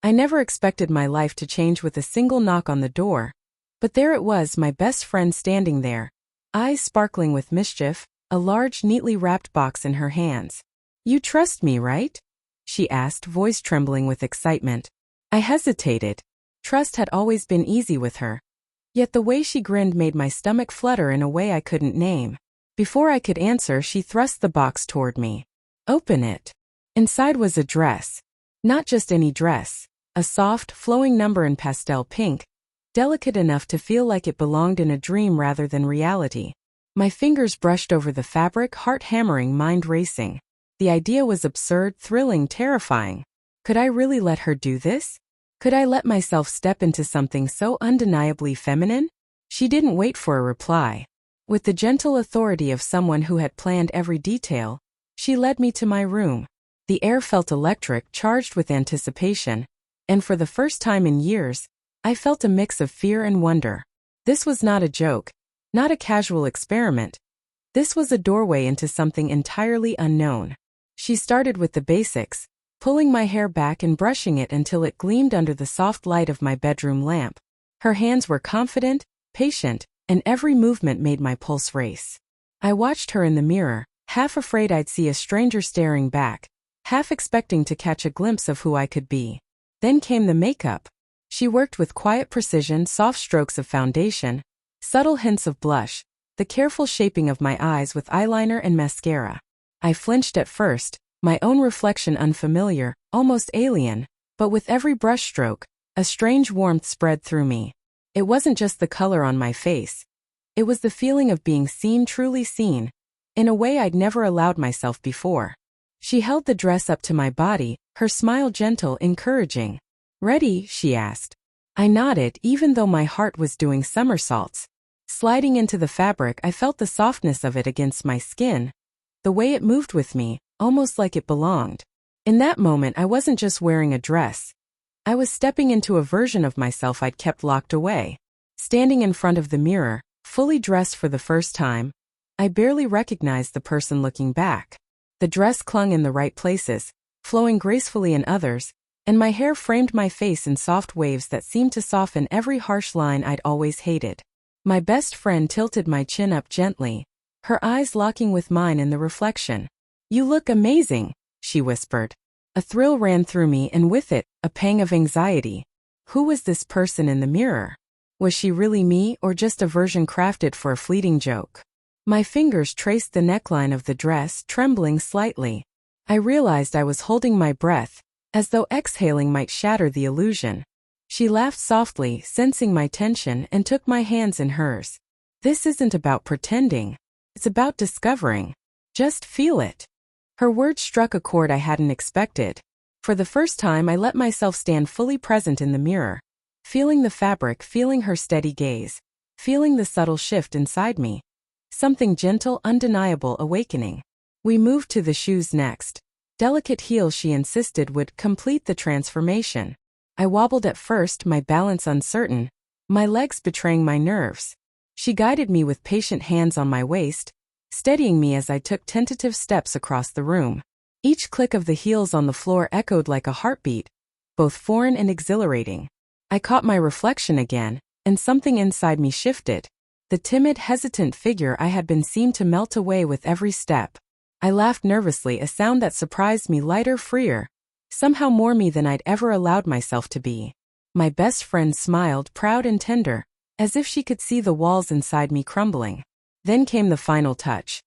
I never expected my life to change with a single knock on the door. But there it was, my best friend standing there, eyes sparkling with mischief, a large, neatly wrapped box in her hands. "You trust me, right?" she asked, voice trembling with excitement. I hesitated. Trust had always been easy with her. Yet the way she grinned made my stomach flutter in a way I couldn't name. Before I could answer, she thrust the box toward me. "Open it." Inside was a dress. Not just any dress. A soft, flowing number in pastel pink, delicate enough to feel like it belonged in a dream rather than reality. My fingers brushed over the fabric, heart hammering, mind racing. The idea was absurd, thrilling, terrifying. Could I really let her do this? Could I let myself step into something so undeniably feminine? She didn't wait for a reply. With the gentle authority of someone who had planned every detail, she led me to my room. The air felt electric, charged with anticipation, and for the first time in years, I felt a mix of fear and wonder. This was not a joke, not a casual experiment. This was a doorway into something entirely unknown. She started with the basics, pulling my hair back and brushing it until it gleamed under the soft light of my bedroom lamp. Her hands were confident, patient, and every movement made my pulse race. I watched her in the mirror, half afraid I'd see a stranger staring back, half expecting to catch a glimpse of who I could be. Then came the makeup. She worked with quiet precision, soft strokes of foundation, subtle hints of blush, the careful shaping of my eyes with eyeliner and mascara. I flinched at first, my own reflection unfamiliar, almost alien, but with every brushstroke, a strange warmth spread through me. It wasn't just the color on my face. It was the feeling of being seen, truly seen, in a way I'd never allowed myself before. She held the dress up to my body, her smile gentle, encouraging. "Ready?" she asked. I nodded, even though my heart was doing somersaults. Sliding into the fabric, I felt the softness of it against my skin, the way it moved with me, almost like it belonged. In that moment, I wasn't just wearing a dress. I was stepping into a version of myself I'd kept locked away. Standing in front of the mirror, fully dressed for the first time, I barely recognized the person looking back. The dress clung in the right places, flowing gracefully in others, and my hair framed my face in soft waves that seemed to soften every harsh line I'd always hated. My best friend tilted my chin up gently, her eyes locking with mine in the reflection. "You look amazing," she whispered. A thrill ran through me, and with it, a pang of anxiety. Who was this person in the mirror? Was she really me, or just a version crafted for a fleeting joke? My fingers traced the neckline of the dress, trembling slightly. I realized I was holding my breath, as though exhaling might shatter the illusion. She laughed softly, sensing my tension, and took my hands in hers. "This isn't about pretending. It's about discovering. Just feel it." Her words struck a chord I hadn't expected. For the first time, I let myself stand fully present in the mirror, feeling the fabric, feeling her steady gaze, feeling the subtle shift inside me. Something gentle, undeniable, awakening. We moved to the shoes next. Delicate heels she insisted would complete the transformation. I wobbled at first, my balance uncertain, my legs betraying my nerves. She guided me with patient hands on my waist, steadying me as I took tentative steps across the room. Each click of the heels on the floor echoed like a heartbeat, both foreign and exhilarating. I caught my reflection again, and something inside me shifted. The timid, hesitant figure I had been seemed to melt away with every step. I laughed nervously, a sound that surprised me, lighter, freer, somehow more me than I'd ever allowed myself to be. My best friend smiled, proud and tender, as if she could see the walls inside me crumbling. Then came the final touch.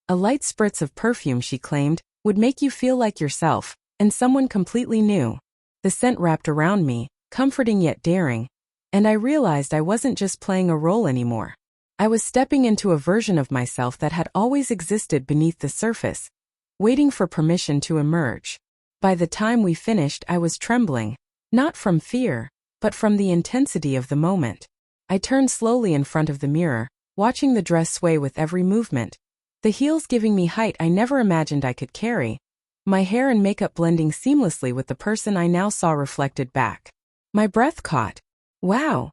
A light spritz of perfume, she claimed, would make you feel like yourself, and someone completely new. The scent wrapped around me, comforting yet daring, and I realized I wasn't just playing a role anymore. I was stepping into a version of myself that had always existed beneath the surface, waiting for permission to emerge. By the time we finished, I was trembling, not from fear, but from the intensity of the moment. I turned slowly in front of the mirror, watching the dress sway with every movement, the heels giving me height I never imagined I could carry, my hair and makeup blending seamlessly with the person I now saw reflected back. My breath caught. "Wow!"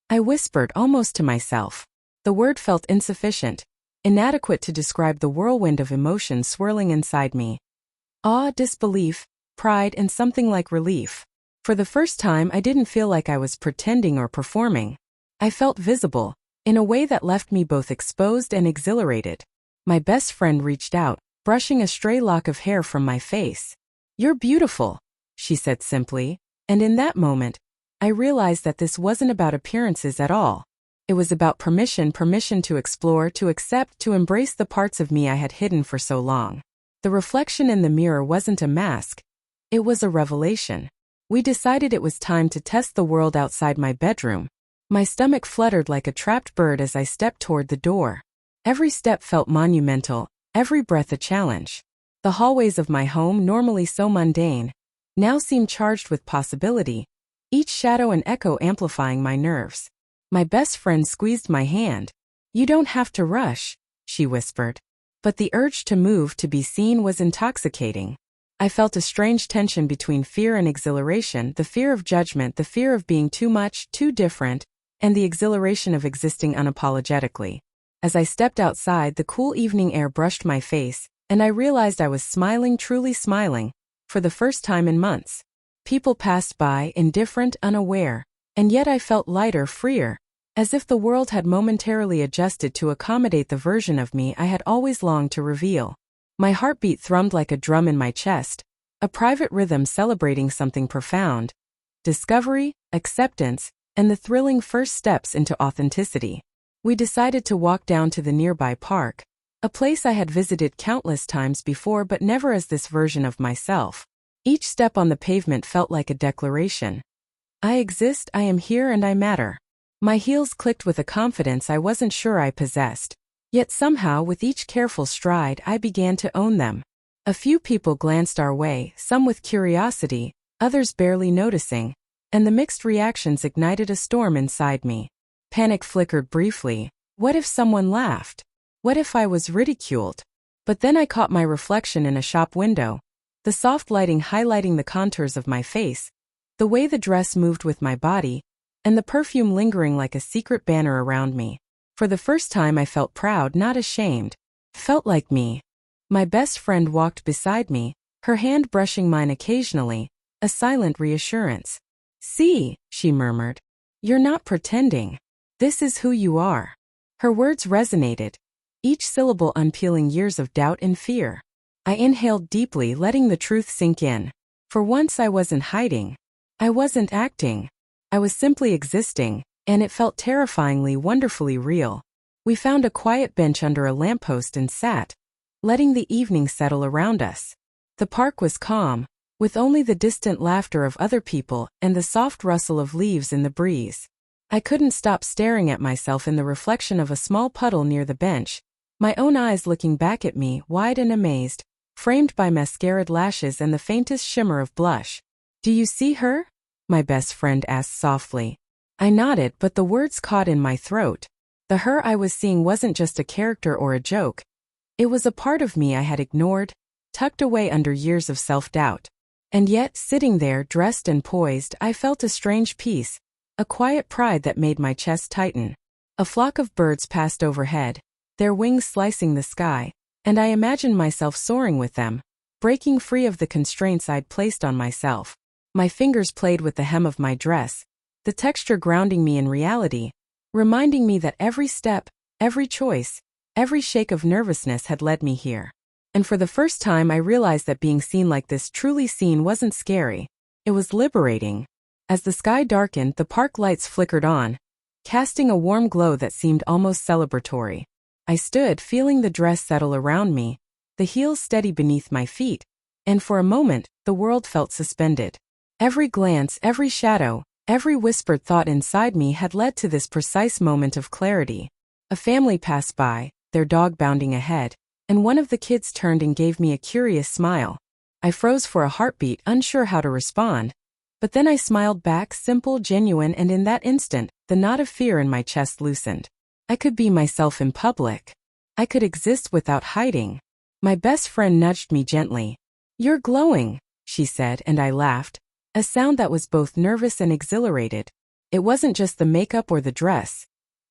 I whispered, almost to myself. The word felt insufficient, inadequate to describe the whirlwind of emotions swirling inside me. Awe, disbelief, pride, and something like relief. For the first time, I didn't feel like I was pretending or performing. I felt visible, in a way that left me both exposed and exhilarated. My best friend reached out, brushing a stray lock of hair from my face. "You're beautiful," she said simply, and in that moment, I realized that this wasn't about appearances at all. It was about permission to explore, to accept, to embrace the parts of me I had hidden for so long. The reflection in the mirror wasn't a mask, it was a revelation. We decided it was time to test the world outside my bedroom. My stomach fluttered like a trapped bird as I stepped toward the door. Every step felt monumental, every breath a challenge. The hallways of my home, normally so mundane, now seemed charged with possibility, each shadow and echo amplifying my nerves. My best friend squeezed my hand. "You don't have to rush," she whispered. But the urge to move, to be seen, was intoxicating. I felt a strange tension between fear and exhilaration, the fear of judgment, the fear of being too much, too different, and the exhilaration of existing unapologetically. As I stepped outside, the cool evening air brushed my face, and I realized I was smiling, truly smiling, for the first time in months. People passed by, indifferent, unaware, and yet I felt lighter, freer, as if the world had momentarily adjusted to accommodate the version of me I had always longed to reveal. My heartbeat thrummed like a drum in my chest, a private rhythm celebrating something profound: discovery, acceptance, and the thrilling first steps into authenticity. We decided to walk down to the nearby park, a place I had visited countless times before but never as this version of myself. Each step on the pavement felt like a declaration. I exist, I am here, and I matter. My heels clicked with a confidence I wasn't sure I possessed. Yet somehow, with each careful stride, I began to own them. A few people glanced our way, some with curiosity, others barely noticing, and the mixed reactions ignited a storm inside me. Panic flickered briefly. What if someone laughed? What if I was ridiculed? But then I caught my reflection in a shop window, the soft lighting highlighting the contours of my face, the way the dress moved with my body, and the perfume lingering like a secret banner around me. For the first time I felt proud, not ashamed. Felt like me. My best friend walked beside me, her hand brushing mine occasionally, a silent reassurance. "See," she murmured. "You're not pretending. This is who you are." Her words resonated, each syllable unpeeling years of doubt and fear. I inhaled deeply, letting the truth sink in. For once I wasn't hiding. I wasn't acting. I was simply existing, and it felt terrifyingly, wonderfully real. We found a quiet bench under a lamppost and sat, letting the evening settle around us. The park was calm, with only the distant laughter of other people and the soft rustle of leaves in the breeze. I couldn't stop staring at myself in the reflection of a small puddle near the bench, my own eyes looking back at me, wide and amazed, framed by mascaraed lashes and the faintest shimmer of blush. "Do you see her?" my best friend asked softly. I nodded, but the words caught in my throat. The her I was seeing wasn't just a character or a joke. It was a part of me I had ignored, tucked away under years of self-doubt. And yet, sitting there, dressed and poised, I felt a strange peace, a quiet pride that made my chest tighten. A flock of birds passed overhead, their wings slicing the sky, and I imagined myself soaring with them, breaking free of the constraints I'd placed on myself. My fingers played with the hem of my dress, the texture grounding me in reality, reminding me that every step, every choice, every shake of nervousness had led me here. And for the first time I realized that being seen like this, truly seen, wasn't scary. It was liberating. As the sky darkened, the park lights flickered on, casting a warm glow that seemed almost celebratory. I stood, feeling the dress settle around me, the heels steady beneath my feet, and for a moment, the world felt suspended. Every glance, every shadow, every whispered thought inside me had led to this precise moment of clarity. A family passed by, their dog bounding ahead, and one of the kids turned and gave me a curious smile. I froze for a heartbeat, unsure how to respond. But then I smiled back, simple, genuine, and in that instant, the knot of fear in my chest loosened. I could be myself in public. I could exist without hiding. My best friend nudged me gently. "You're glowing," she said, and I laughed, a sound that was both nervous and exhilarated. It wasn't just the makeup or the dress.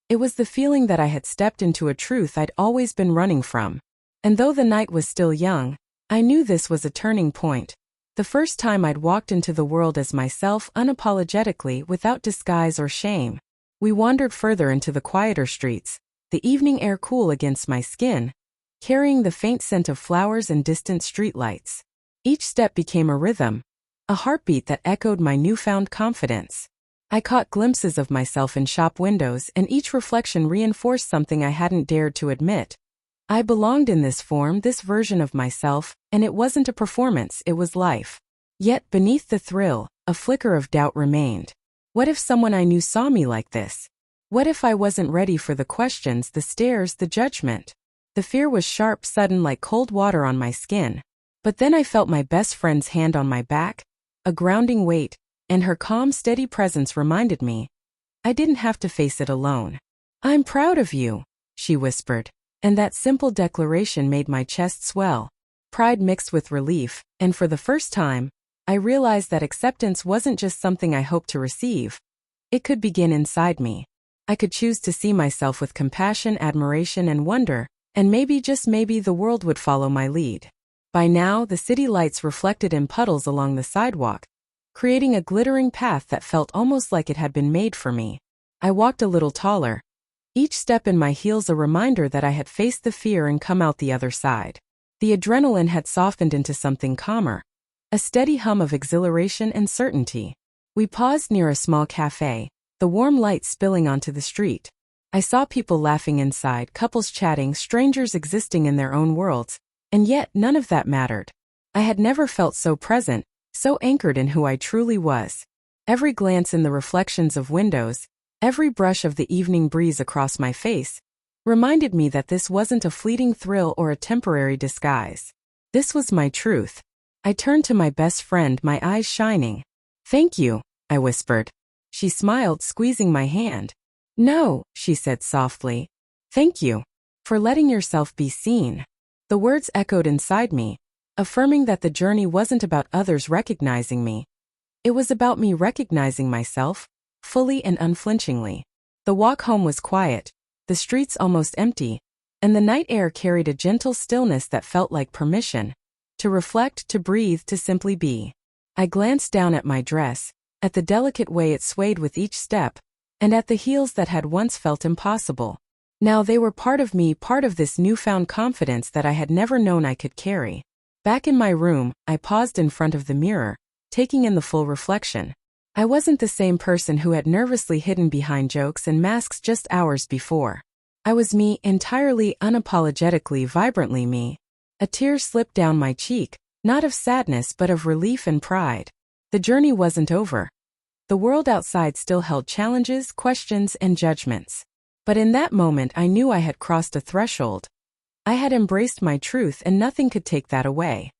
It was the feeling that I had stepped into a truth I'd always been running from. And though the night was still young, I knew this was a turning point. The first time I'd walked into the world as myself unapologetically without disguise or shame. We wandered further into the quieter streets, the evening air cool against my skin, carrying the faint scent of flowers and distant streetlights. Each step became a rhythm, a heartbeat that echoed my newfound confidence. I caught glimpses of myself in shop windows, and each reflection reinforced something I hadn't dared to admit. I belonged in this form, this version of myself, and it wasn't a performance, it was life. Yet beneath the thrill, a flicker of doubt remained. What if someone I knew saw me like this? What if I wasn't ready for the questions, the stares, the judgment? The fear was sharp, sudden, like cold water on my skin. But then I felt my best friend's hand on my back, a grounding weight, and her calm, steady presence reminded me I didn't have to face it alone. "I'm proud of you," she whispered, and that simple declaration made my chest swell. Pride mixed with relief, and for the first time, I realized that acceptance wasn't just something I hoped to receive. It could begin inside me. I could choose to see myself with compassion, admiration, and wonder, and maybe, just maybe, the world would follow my lead. By now, the city lights reflected in puddles along the sidewalk, creating a glittering path that felt almost like it had been made for me. I walked a little taller, each step in my heels a reminder that I had faced the fear and come out the other side. The adrenaline had softened into something calmer, a steady hum of exhilaration and certainty. We paused near a small cafe, the warm light spilling onto the street. I saw people laughing inside, couples chatting, strangers existing in their own worlds, and yet none of that mattered. I had never felt so present, so anchored in who I truly was. Every glance in the reflections of windows, every brush of the evening breeze across my face, reminded me that this wasn't a fleeting thrill or a temporary disguise. This was my truth. I turned to my best friend, my eyes shining. "Thank you," I whispered. She smiled, squeezing my hand. "No," she said softly. "Thank you for letting yourself be seen." The words echoed inside me, affirming that the journey wasn't about others recognizing me. It was about me recognizing myself, fully and unflinchingly. The walk home was quiet, the streets almost empty, and the night air carried a gentle stillness that felt like permission to reflect, to breathe, to simply be. I glanced down at my dress, at the delicate way it swayed with each step, and at the heels that had once felt impossible. Now they were part of me, part of this newfound confidence that I had never known I could carry. Back in my room, I paused in front of the mirror, taking in the full reflection. I wasn't the same person who had nervously hidden behind jokes and masks just hours before. I was me, entirely, unapologetically, vibrantly me. A tear slipped down my cheek, not of sadness but of relief and pride. The journey wasn't over. The world outside still held challenges, questions, and judgments. But in that moment I knew I had crossed a threshold. I had embraced my truth and nothing could take that away.